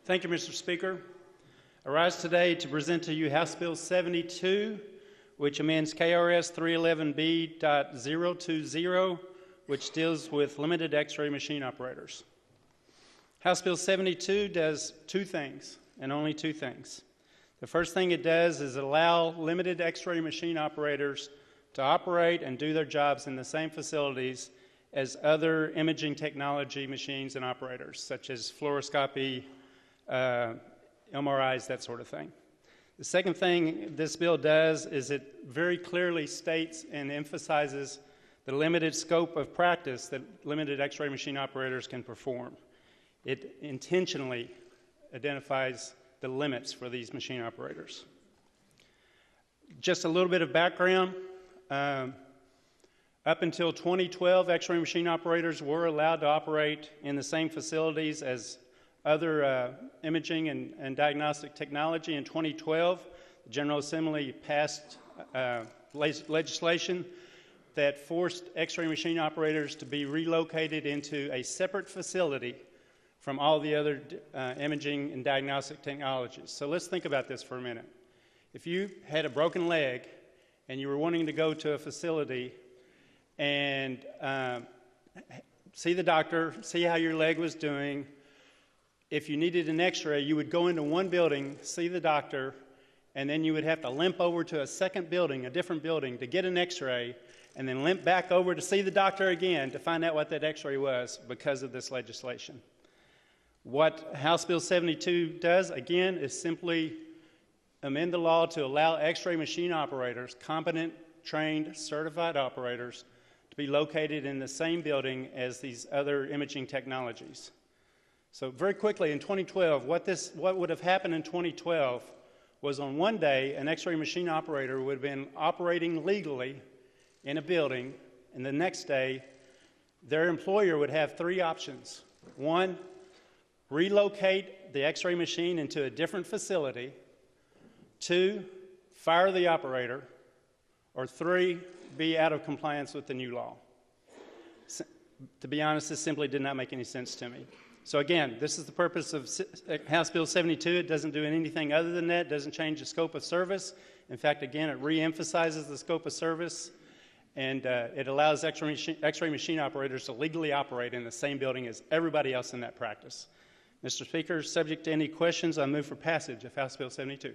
Thank you, Mr. Speaker. I rise today to present to you House Bill 72, which amends KRS 311B.020, which deals with limited X-ray machine operators. House Bill 72 does two things, and only two things. The first thing it does is allow limited X-ray machine operators to operate and do their jobs in the same facilities as other imaging technology machines and operators, such as fluoroscopy, MRIs, that sort of thing. The second thing this bill does is it very clearly states and emphasizes the limited scope of practice that limited X-ray machine operators can perform. It intentionally identifies the limits for these machine operators. Just a little bit of background. Up until 2012, X-ray machine operators were allowed to operate in the same facilities as other imaging and diagnostic technology. In 2012, the General Assembly passed legislation that forced X-ray machine operators to be relocated into a separate facility from all the other imaging and diagnostic technologies. So let's think about this for a minute. If you had a broken leg and you were wanting to go to a facility and see the doctor, see how your leg was doing, if you needed an X-ray, you would go into one building, see the doctor, and then you would have to limp over to a second building, a different building, to get an X-ray, and then limp back over to see the doctor again to find out what that X-ray was because of this legislation. What House Bill 72 does, again, is simply amend the law to allow X-ray machine operators, competent, trained, certified operators, to be located in the same building as these other imaging technologies. So very quickly, in 2012, what would have happened in 2012 was on one day, an X-ray machine operator would have been operating legally in a building, and the next day, their employer would have three options. One, relocate the X-ray machine into a different facility. Two, fire the operator. Or three, be out of compliance with the new law. To be honest, this simply did not make any sense to me. So again, this is the purpose of House Bill 72. It doesn't do anything other than that. It doesn't change the scope of service. In fact, again, it re-emphasizes the scope of service, and it allows X-ray machine operators to legally operate in the same building as everybody else in that practice. Mr. Speaker, subject to any questions, I move for passage of House Bill 72.